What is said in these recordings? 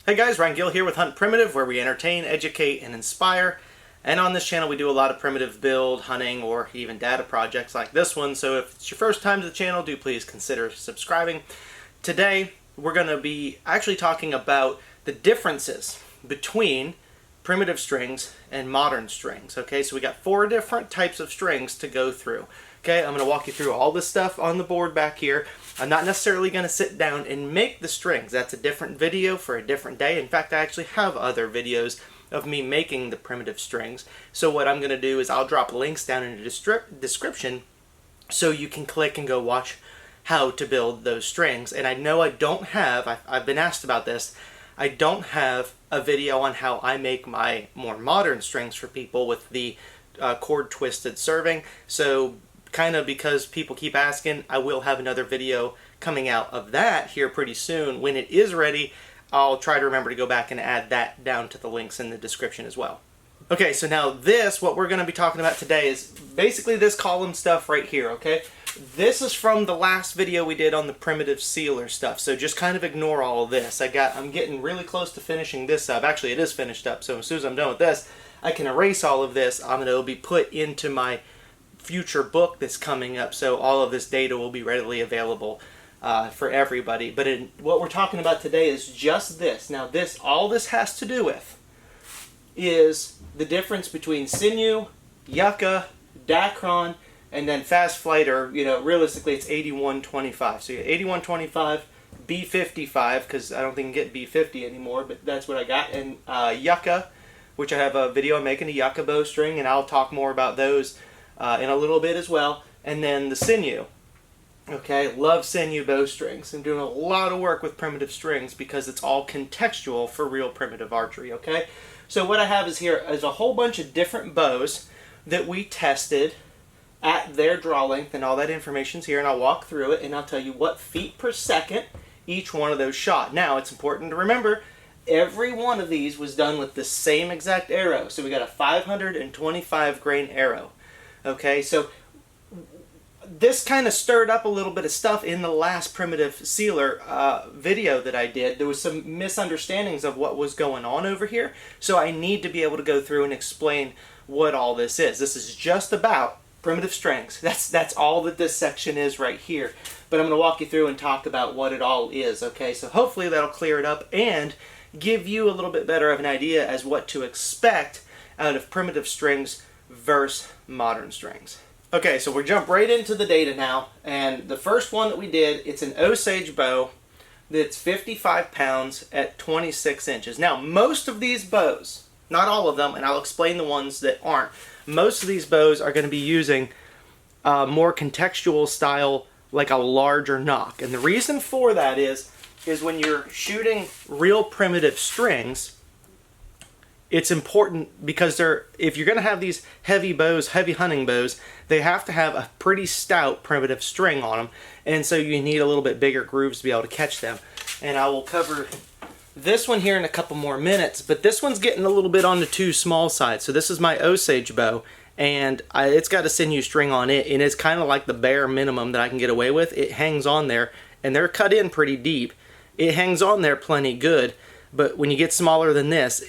Hey guys, Ryan Gill here with Hunt Primitive, where we entertain, educate, and inspire. And on this channel we do a lot of primitive build, hunting, or even data projects like this one. So if it's your first time to the channel, do please consider subscribing. Today we're going to be actually talking about the differences between primitive strings and modern strings. Okay, so we got 4 different types of strings to go through. Okay, I'm going to walk you through all this stuff on the board back here. I'm not necessarily going to sit down and make the strings. That's a different video for a different day. In fact, I actually have other videos of me making the primitive strings. So what I'm going to do is I'll drop links down in the description so you can click and go watch how to build those strings. And I know I don't have, I've been asked about this, I don't have a video on how I make my more modern strings for people with the cord twisted serving. So kind of because people keep asking, I will have another video coming out of that here pretty soon. When it is ready, I'll try to remember to go back and add that down to the links in the description as well. Okay, so now what we're going to be talking about today is basically this column stuff right here, okay? This is from the last video we did on the primitive sealer stuff, so just kind of ignore all of this. I'm getting really close to finishing this up. Actually, it is finished up, so as soon as I'm done with this, I can erase all of this. It'll be put into my future book that's coming up, so all of this data will be readily available for everybody. But what we're talking about today is just this. Now all this has to do with is the difference between sinew, yucca, dacron, and then fast flight, or realistically it's 8125. So you get 8125, B55, because I don't think you can get B50 anymore, but that's what I got, and yucca, which I have a video on making a yucca bowstring, and I'll talk more about those in a little bit as well. And then the sinew. Okay, love sinew bowstrings. I'm doing a lot of work with primitive strings because it's all contextual for real primitive archery. Okay, so what I have is here is a whole bunch of different bows that we tested at their draw length, and all that information's here, and I'll walk through it and I'll tell you what feet per second each one of those shot. Now it's important to remember every one of these was done with the same exact arrow. So we got a 525 grain arrow. Okay, so this kind of stirred up a little bit of stuff in the last primitive sealer video that I did. There was some misunderstandings of what was going on over here, so I need to be able to go through and explain what all this is. This is just about primitive strings. That's all that this section is right here. But I'm going to walk you through and talk about what it all is. Okay, so hopefully that'll clear it up and give you a little bit better of an idea as what to expect out of primitive strings versus modern strings. Okay, so we jump right into the data now, and the first one that we did, it's an Osage Bow that's 55 pounds at 26 inches. Now, most of these bows, not all of them, and I'll explain the ones that aren't, most of these bows are going to be using more contextual style, like a larger nock. And the reason for that is when you're shooting real primitive strings, it's important because if you're going to have these heavy bows, heavy hunting bows, they have to have a pretty stout primitive string on them, and so you need a little bit bigger grooves to be able to catch them. And I will cover this one here in a couple more minutes, but this one's getting a little bit on the too small side. So this is my Osage Bow, and it's got a sinew string on it, and it's kind of like the bare minimum that I can get away with. It hangs on there, and they're cut in pretty deep. It hangs on there plenty good, but when you get smaller than this,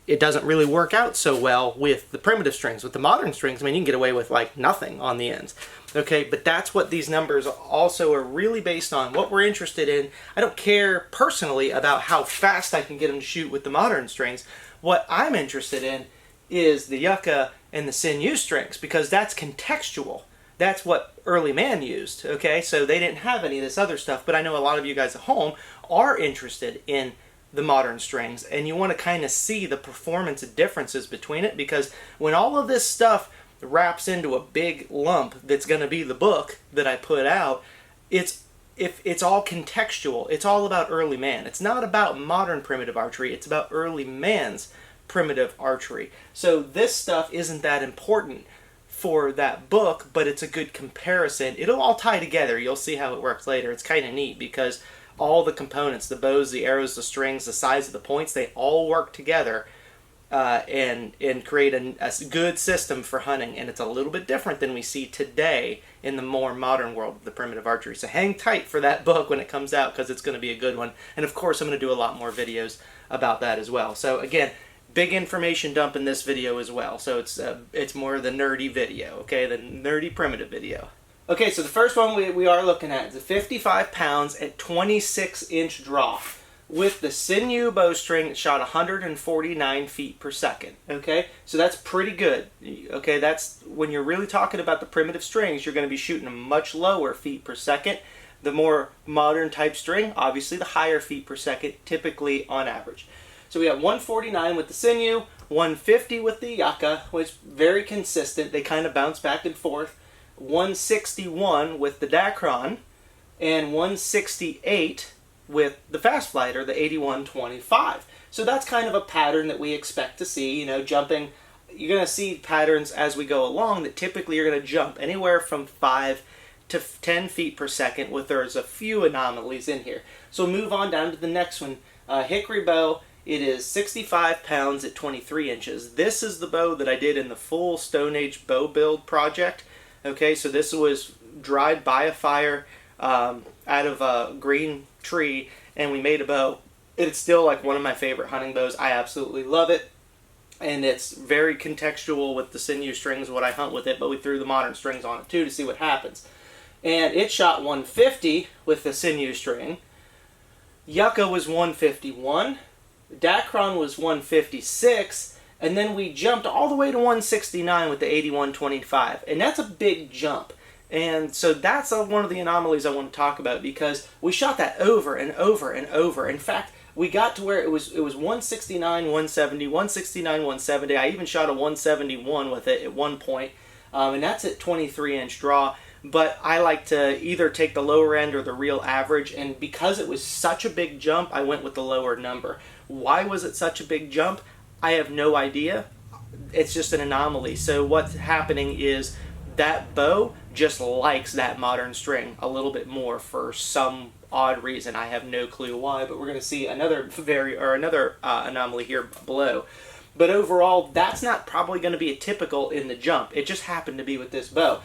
it doesn't really work out so well with the primitive strings. With the modern strings, I mean, you can get away with like nothing on the ends. Okay, but that's what these numbers also are really based on, what we're interested in. I don't care personally about how fast I can get them to shoot with the modern strings. What I'm interested in is the yucca and the sinew strings, because that's contextual. That's what early man used, okay? So they didn't have any of this other stuff, but I know a lot of you guys at home are interested in the modern strings, and you want to kind of see the performance differences between it, because when all of this stuff wraps into a big lump that's going to be the book that I put out, it's all contextual. It's all about early man. It's not about modern primitive archery. It's about early man's primitive archery. So this stuff isn't that important for that book, but it's a good comparison. It'll all tie together. You'll see how it works later. It's kind of neat because all the components, the bows, the arrows, the strings, the size of the points, they all work together and create a good system for hunting. And it's a little bit different than we see today in the more modern world of the primitive archery. So hang tight for that book when it comes out, because it's going to be a good one. And of course, I'm going to do a lot more videos about that as well. So again, big information dump in this video as well. So it's more the nerdy video, okay? The nerdy primitive video. Okay, so the first one we are looking at is a 55 pounds at 26-inch draw with the sinew bowstring shot 149 feet per second. Okay, so that's pretty good. Okay, that's when you're really talking about the primitive strings, you're going to be shooting a much lower feet per second. The more modern type string, obviously the higher feet per second, typically on average. So we have 149 with the sinew, 150 with the yucca, which is very consistent. They kind of bounce back and forth. 161 with the dacron, and 168 with the fast flight, or the 8125. So that's kind of a pattern that we expect to see, you know, jumping. You're going to see patterns as we go along that typically you're going to jump anywhere from 5 to 10 feet per second, with there's a few anomalies in here. So move on down to the next one. Hickory Bow, it is 65 pounds at 23 inches. This is the bow that I did in the full Stone Age bow build project. Okay, so this was dried by a fire out of a green tree, and we made a bow. It's still like one of my favorite hunting bows. I absolutely love it, and it's very contextual with the sinew strings, what I hunt with it, but we threw the modern strings on it too to see what happens. And it shot 150 with the sinew string. Yucca was 151. Dacron was 156. And then we jumped all the way to 169 with the 8125. And that's a big jump. And so that's one of the anomalies I want to talk about, because we shot that over and over and over. In fact, we got to where it was 169, 170, 169, 170. I even shot a 171 with it at one point. And that's at 23-inch draw. But I like to either take the lower end or the real average. And because it was such a big jump, I went with the lower number. Why was it such a big jump? I have no idea. It's just an anomaly. So what's happening is that bow just likes that modern string a little bit more for some odd reason. I have no clue why, but we're going to see another anomaly here below. But overall, that's not probably going to be a typical in the jump. It just happened to be with this bow.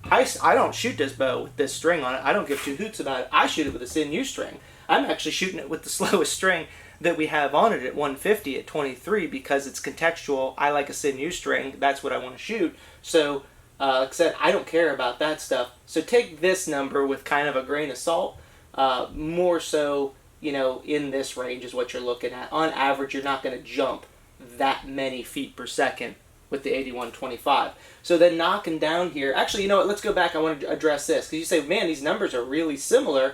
I don't shoot this bow with this string on it. I don't give two hoots about it. I shoot it with a sinew string. I'm actually shooting it with the slowest string that we have on it at 150 at 23, because it's contextual. I like a sinew string. That's what I want to shoot. So, like I said, I don't care about that stuff. So take this number with kind of a grain of salt. More so, you know, in this range is what you're looking at. On average, you're not going to jump that many feet per second with the 8125. So then knocking down here, actually, you know what, let's go back. I want to address this, because you say, man, these numbers are really similar.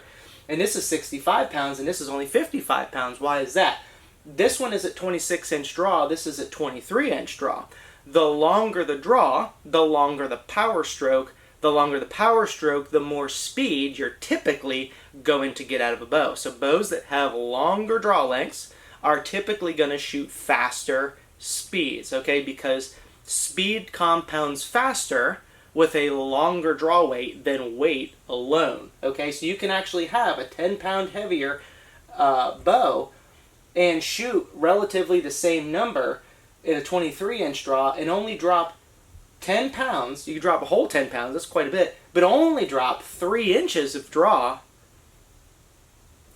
And this is 65 pounds, and this is only 55 pounds. Why is that? This one is at 26-inch draw. This is at 23-inch draw. The longer the draw, the longer the power stroke. The longer the power stroke, the more speed you're typically going to get out of a bow. So bows that have longer draw lengths are typically going to shoot faster speeds, okay? Because speed compounds faster with a longer draw weight than weight alone. Okay, so you can actually have a 10-pound heavier bow and shoot relatively the same number in a 23-inch draw and only drop 10 pounds. You can drop a whole 10 pounds, that's quite a bit, but only drop 3 inches of draw,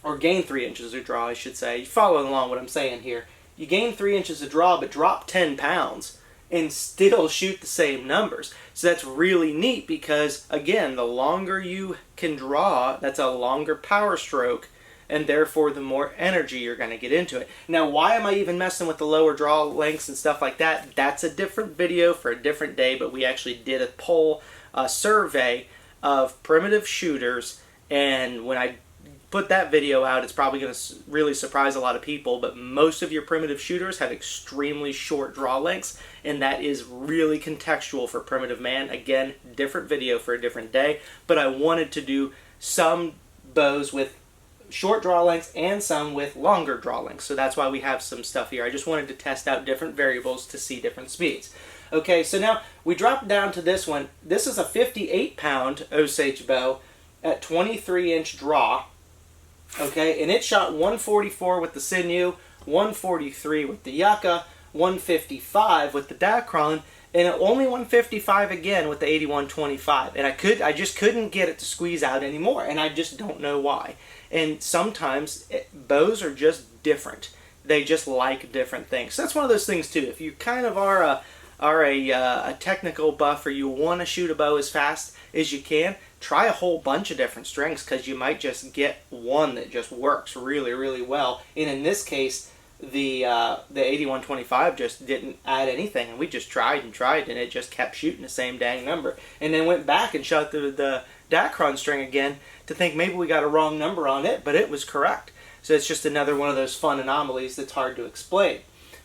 or gain 3 inches of draw, I should say. You're following along what I'm saying here. You gain 3 inches of draw, but drop 10 pounds. And still shoot the same numbers. So that's really neat, because, again, the longer you can draw, that's a longer power stroke, and therefore the more energy you're going to get into it. Now, why am I even messing with the lower draw lengths and stuff like that? That's a different video for a different day, but we actually did a poll, a survey of primitive shooters, and when I put that video out, it's probably going to really surprise a lot of people, but most of your primitive shooters have extremely short draw lengths, and that is really contextual for primitive man. Again, different video for a different day, but I wanted to do some bows with short draw lengths and some with longer draw lengths, so that's why we have some stuff here. I just wanted to test out different variables to see different speeds. Okay, so now we drop down to this one. This is a 58-pound Osage Bow at 23-inch draw. Okay, and it shot 144 with the sinew, 143 with the yucca, 155 with the dacron, and only 155 again with the 8125. And I just couldn't get it to squeeze out anymore, and I just don't know why. And sometimes bows are just different. They just like different things. So that's one of those things too. If you kind of are a technical buff, or you want to shoot a bow as fast as you can, try a whole bunch of different strings, because you might just get one that just works really, really well. And in this case, the 8125 just didn't add anything, and we just tried and tried, and it just kept shooting the same dang number. And then went back and shot the dacron string again to think maybe we got a wrong number on it, but it was correct. So it's just another one of those fun anomalies that's hard to explain.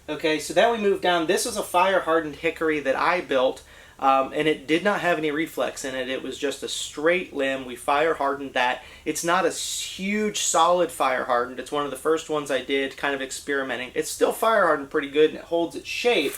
Okay, so then we move down. This is a fire-hardened hickory that I built, and it did not have any reflex in it. It was just a straight limb. We fire-hardened that. It's not a huge, solid fire-hardened. It's one of the first ones I did, kind of experimenting. It's still fire-hardened pretty good, and it holds its shape,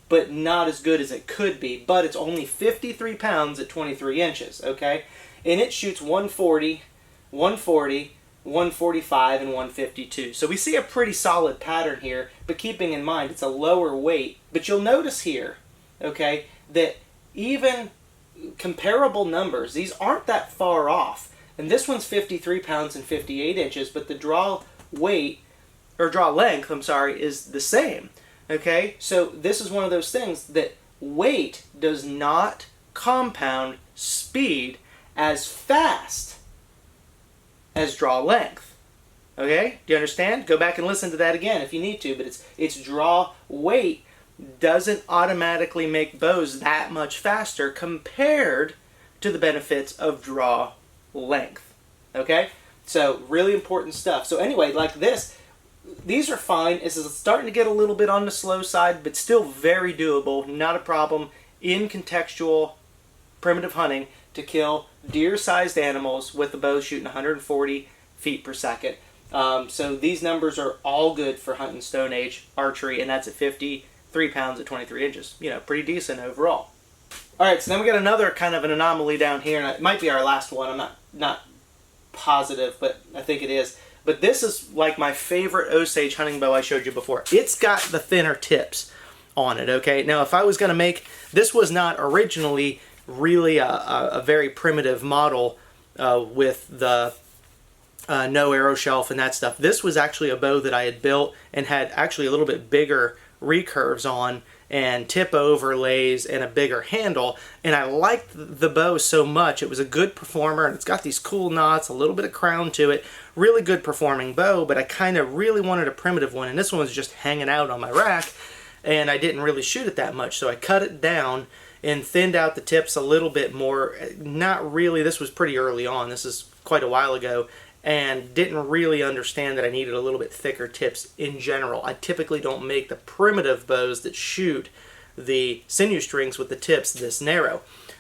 but not as good as it could be. But it's only 53 pounds at 23 inches, okay? And it shoots 140, 140, 145, and 152. So we see a pretty solid pattern here, but keeping in mind it's a lower weight. But you'll notice here, okay, that even comparable numbers, these aren't that far off. And this one's 53 pounds and 58 inches, but the draw weight, or draw length, I'm sorry, is the same. Okay, so this is one of those things that weight does not compound speed as fast as draw length. Okay, do you understand? Go back and listen to that again if you need to, but it's draw weight doesn't automatically make bows that much faster compared to the benefits of draw length. Okay, so really important stuff. So anyway, like this, these are fine. This is starting to get a little bit on the slow side, but still very doable, not a problem in contextual primitive hunting to kill deer-sized animals with the bow shooting 140 feet per second. So these numbers are all good for hunting Stone Age archery, and that's at 53 pounds at 23 inches. You know, pretty decent overall. All right, so then we got another kind of an anomaly down here, and it might be our last one. I'm not positive, but I think it is. But this is like my favorite Osage hunting bow I showed you before. It's got the thinner tips on it, okay? Now, if I was going to make, this was not originally really a very primitive model with the no arrow shelf and that stuff. This was actually a bow that I had built and had actually a little bit bigger recurves on and tip overlays and a bigger handle, and I liked the bow so much. It was a good performer, and it's got these cool knots, a little bit of crown to it, really good performing bow, but I kind of really wanted a primitive one, and this one was just hanging out on my rack, and I didn't really shoot it that much, so I cut it down and thinned out the tips a little bit more. Not really, this was pretty early on, this is quite a while ago, and didn't really understand that I needed a little bit thicker tips in general. I typically don't make the primitive bows that shoot the sinew strings with the tips this narrow.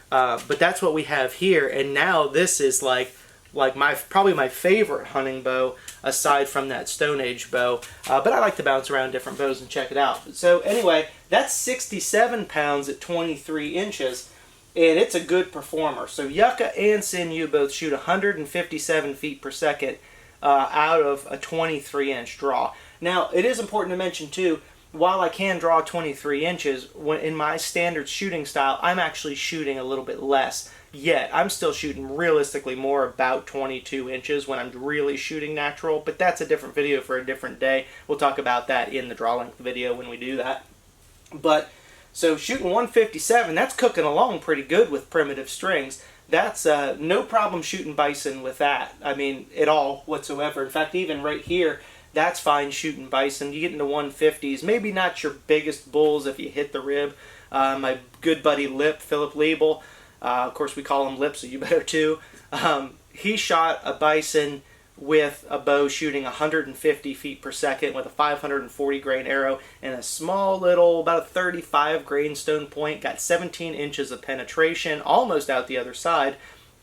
But that's what we have here, and now this is like probably my favorite hunting bow aside from that Stone Age bow. But I like to bounce around different bows and check it out. So anyway, that's 67 pounds at 23 inches. And it's a good performer. So Yucca and Sinew both shoot 157 feet per second out of a 23-inch draw. Now, it is important to mention, too, while I can draw 23 inches, in my standard shooting style, I'm actually shooting a little bit less. Yet, I'm still shooting realistically more about 22 inches when I'm really shooting natural, but that's a different video for a different day. We'll talk about that in the draw length video when we do that. But so shooting 157, that's cooking along pretty good with primitive strings. That's no problem shooting bison with that. I mean, at all whatsoever. In fact, even right here, that's fine shooting bison. You get into 150s, maybe not your biggest bulls if you hit the rib. My good buddy Lip, Philip Liebel, of course we call him Lip, so you better too. He shot a bison with a bow shooting 150 feet per second with a 540 grain arrow and a small little, about a 35 grain stone point. Got 17 inches of penetration, almost out the other side.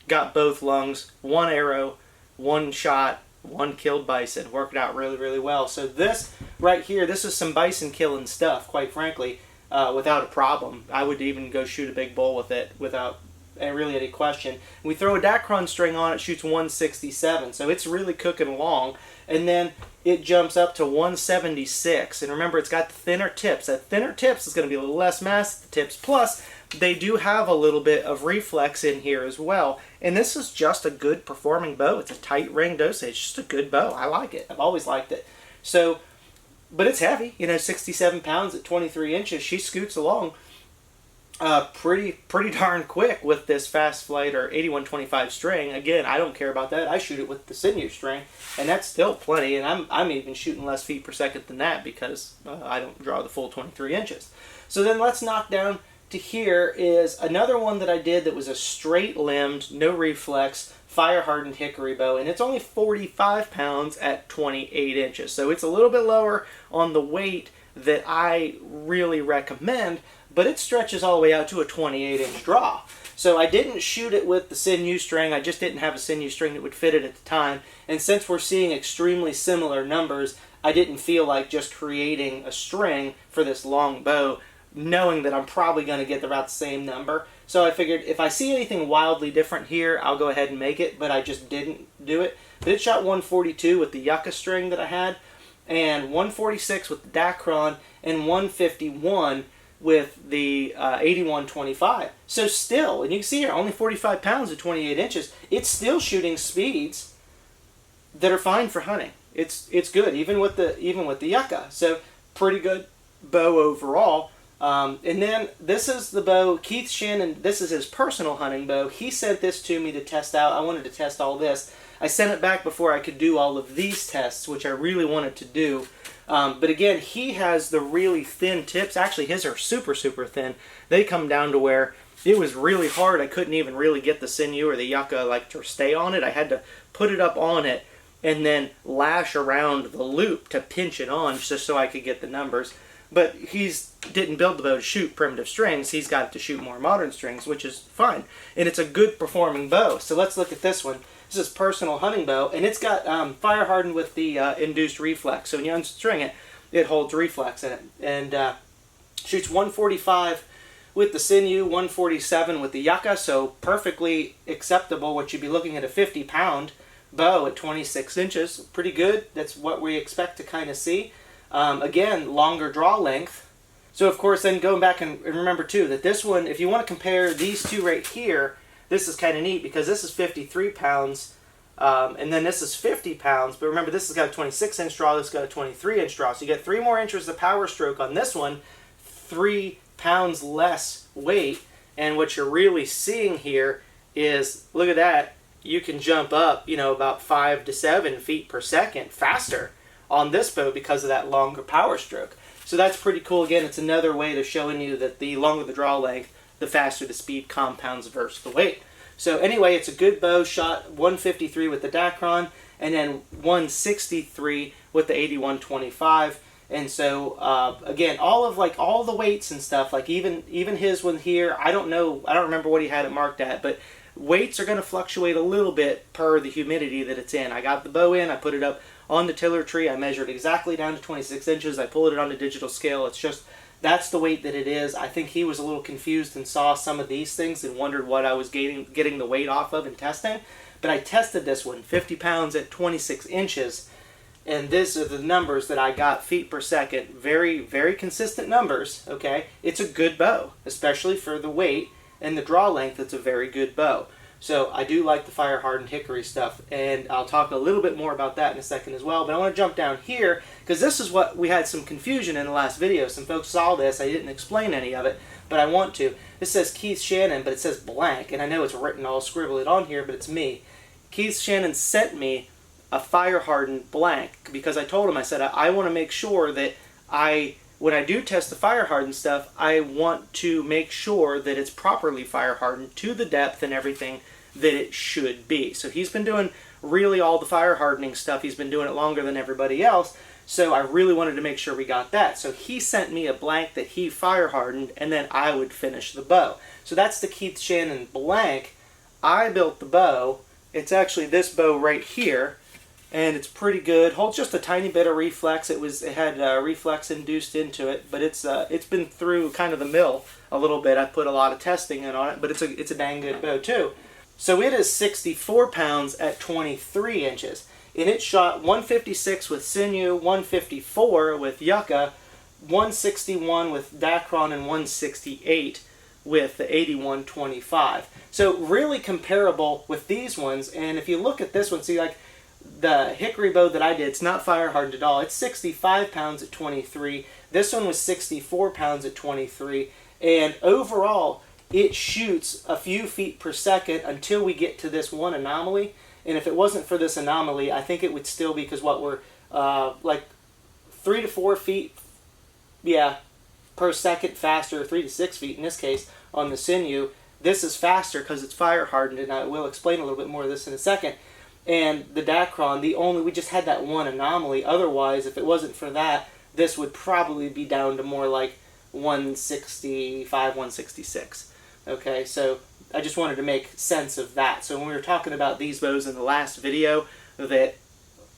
Got both lungs, one arrow, one shot, one killed bison. Worked out really, really well. So this right here, this is some bison killing stuff, quite frankly, without a problem. I would even go shoot a big bull with it without really any question. We throw a dacron string on it, shoots 167, so it's really cooking along. And then it jumps up to 176. And remember, it's got the thinner tips. That thinner tips is going to be a little less mass at the tips. Plus, they do have a little bit of reflex in here as well. And this is just a good performing bow. It's a tight ringed Osage. Just a good bow. I like it. I've always liked it. So, but it's heavy. You know, 67 pounds at 23 inches. She scoots along pretty darn quick with this fast flight or 8125 string. Again, I don't care about that. I shoot it with the sinew string, and that's still plenty. And I'm even shooting less feet per second than that because I don't draw the full 23 inches. So then let's knock down to here is another one that I did that was a straight limbed, no reflex, fire hardened hickory bow, and it's only 45 pounds at 28 inches. So it's a little bit lower on the weight that I really recommend, but it stretches all the way out to a 28-inch draw. So I didn't shoot it with the sinew string. I just didn't have a sinew string that would fit it at the time. And since we're seeing extremely similar numbers, I didn't feel like just creating a string for this long bow, knowing that I'm probably going to get about the same number. So I figured if I see anything wildly different here, I'll go ahead and make it, but I just didn't do it. But it shot 142 with the yucca string that I had, and 146 with the dacron, and 151 with the 8125. So still, and you can see here, only 45 pounds at 28 inches, it's still shooting speeds that are fine for hunting. It's good, even with the yucca. So pretty good bow overall. And then this is the bow, Keith Shannon, this is his personal hunting bow. He sent this to me to test out. I wanted to test all this. I sent it back before I could do all of these tests, which I really wanted to do. But again, he has the really thin tips. Actually, his are super, super thin. They come down to where it was really hard. I couldn't even really get the sinew or the yucca like to stay on it. I had to put it up on it and then lash around the loop to pinch it on just so I could get the numbers. But he's didn't build the bow to shoot primitive strings. He's got it to shoot more modern strings, which is fine. And it's a good performing bow. So let's look at this one. This is personal hunting bow, and it's got fire hardened with the induced reflex. So when you unstring it, it holds reflex in it. And shoots 145 with the sinew, 147 with the yucca. So perfectly acceptable. What you'd be looking at a 50-pound bow at 26 inches. Pretty good. That's what we expect to kind of see. Again, longer draw length. So of course, then going back and remember too that this one, if you want to compare these two right here, this is kind of neat because this is 53 pounds and then this is 50 pounds. But remember, this has got a 26-inch draw, this has got a 23-inch draw. So you get 3 more inches of power stroke on this one, 3 pounds less weight. And what you're really seeing here is, look at that, you can jump up, you know, about 5 to 7 feet per second faster on this bow because of that longer power stroke. So that's pretty cool. Again, it's another way to showing you that the longer the draw length, the faster the speed compounds versus the weight. So anyway, it's a good bow. Shot 153 with the dacron and then 163 with the 8125. And so again, all the weights and stuff, like even his one here, I don't remember what he had it marked at, but weights are going to fluctuate a little bit per the humidity that it's in. I got the bow in, I put it up on the tiller tree, I measured exactly down to 26 inches, I pulled it on a digital scale. It's just, that's the weight that it is. I think he was a little confused and saw some of these things and wondered what I was getting the weight off of and testing. But I tested this one, 50 pounds at 26 inches, and these are the numbers that I got feet per second. Very, very consistent numbers, okay? It's a good bow, especially for the weight and the draw length. It's a very good bow. So I do like the fire hardened hickory stuff, and I'll talk a little bit more about that in a second as well. But I want to jump down here because this is what we had some confusion in the last video. Some folks saw this. I didn't explain any of it, but I want to. This says Keith Shannon, but it says blank, and I know it's written, I'll scribble it on here, but it's me. Keith Shannon sent me a fire hardened blank because I told him, I said, I want to make sure that when I do test the fire hardened stuff, I want to make sure that it's properly fire hardened to the depth and everything that it should be. So he's been doing really all the fire hardening stuff. He's been doing it longer than everybody else. So I really wanted to make sure we got that. So he sent me a blank that he fire hardened, and then I would finish the bow. So that's the Keith Shannon blank. I built the bow. It's actually this bow right here. and it's pretty good. Holds just a tiny bit of reflex. It had reflex induced into it, but it's been through kind of the mill a little bit. I put a lot of testing in on it, but it's a dang good bow too. So it is 64 pounds at 23 inches, and it shot 156 with sinew, 154 with yucca, 161 with dacron, and 168 with the 8125. So really comparable with these ones. And if you look at this one, see, like the hickory bow that I did, it's not fire hardened at all. It's 65 pounds at 23. This one was 64 pounds at 23. And overall, it shoots a few feet per second until we get to this one anomaly. And if it wasn't for this anomaly, I think it would still be, because what we're like 3 to 4 feet, yeah, per second faster, 3 to 6 feet in this case on the sinew. This is faster because it's fire hardened, and I will explain a little bit more of this in a second. And the dacron, we just had that one anomaly. Otherwise, if it wasn't for that, this would probably be down to more like 165, 166. Okay, so I just wanted to make sense of that. So when we were talking about these bows in the last video, that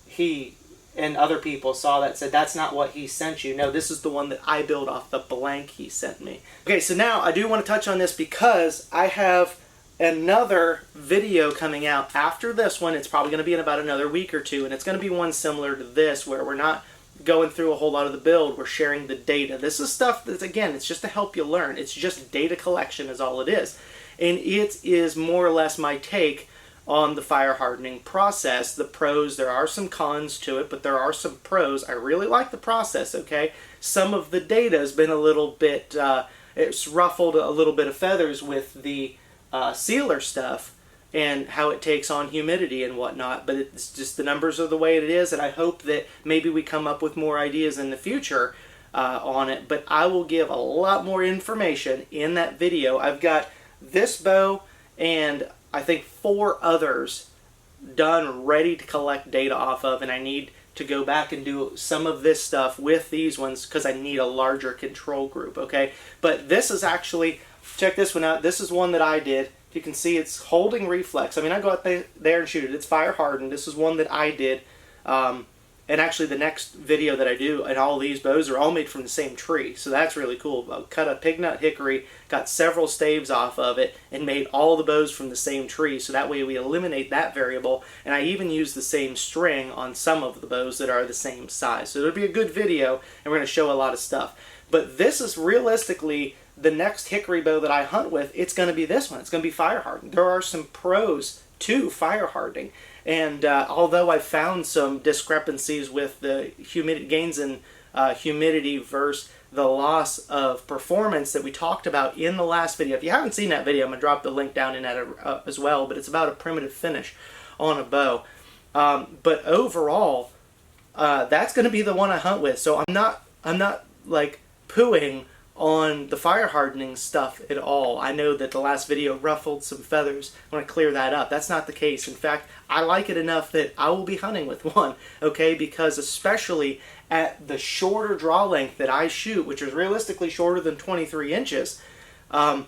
he and other people saw that, said that's not what he sent you. No, this is the one that I built off the blank he sent me. Okay, so now I do want to touch on this because I have another video coming out after this one. It's probably going to be in about another week or two, and it's going to be one similar to this, where we're not going through a whole lot of the build. We're sharing the data. This is stuff that's, again, it's just to help you learn. It's just data collection is all it is. And it is more or less my take on the fire hardening process. The pros, there are some cons to it, but there are some pros. I really like the process, okay? Some of the data has been a little bit, it's ruffled a little bit of feathers with the sealer stuff and how it takes on humidity and whatnot, but it's just the numbers are the way it is, and I hope that maybe we come up with more ideas in the future on it, but I will give a lot more information in that video. I've got this bow and I think 4 others done, ready to collect data off of, and I need to go back and do some of this stuff with these ones because I need a larger control group, okay? But this is actually, check this one out. This is one that I did. You can see it's holding reflex. I mean, I go out there and shoot it. It's fire hardened. This is one that I did. And actually the next video that I do, and all these bows are all made from the same tree. So that's really cool. I cut a pignut hickory, got several staves off of it, and made all the bows from the same tree. So that way we eliminate that variable. And I even use the same string on some of the bows that are the same size. So it'll be a good video, and we're going to show a lot of stuff. But this is realistically the next hickory bow that I hunt with. It's going to be this one. It's going to be fire hardened. There are some pros to fire hardening. And although I found some discrepancies with the gains in humidity versus the loss of performance that we talked about in the last video. If you haven't seen that video, I'm going to drop the link down in that as well, but it's about a primitive finish on a bow. But overall, that's going to be the one I hunt with. So I'm not like pooing on the fire hardening stuff at all. I know that the last video ruffled some feathers. I want to clear that up. That's not the case. In fact, I like it enough that I will be hunting with one, okay? Because especially at the shorter draw length that I shoot, which is realistically shorter than 23 inches, I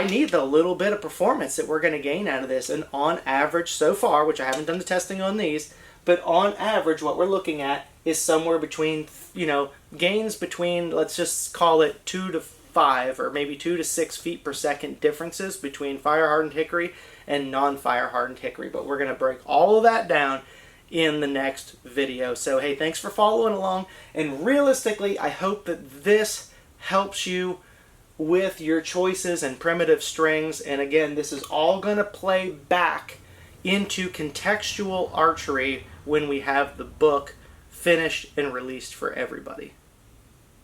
need the little bit of performance that we're going to gain out of this. And on average so far, which I haven't done the testing on these, but on average what we're looking at is somewhere between, gains between, let's just call it 2 to 5 or maybe 2 to 6 feet per second differences between fire-hardened hickory and non-fire-hardened hickory. But we're going to break all of that down in the next video. So, hey, thanks for following along. And realistically, I hope that this helps you with your choices and primitive strings. And again, this is all going to play back into contextual archery when we have the book finished and released for everybody.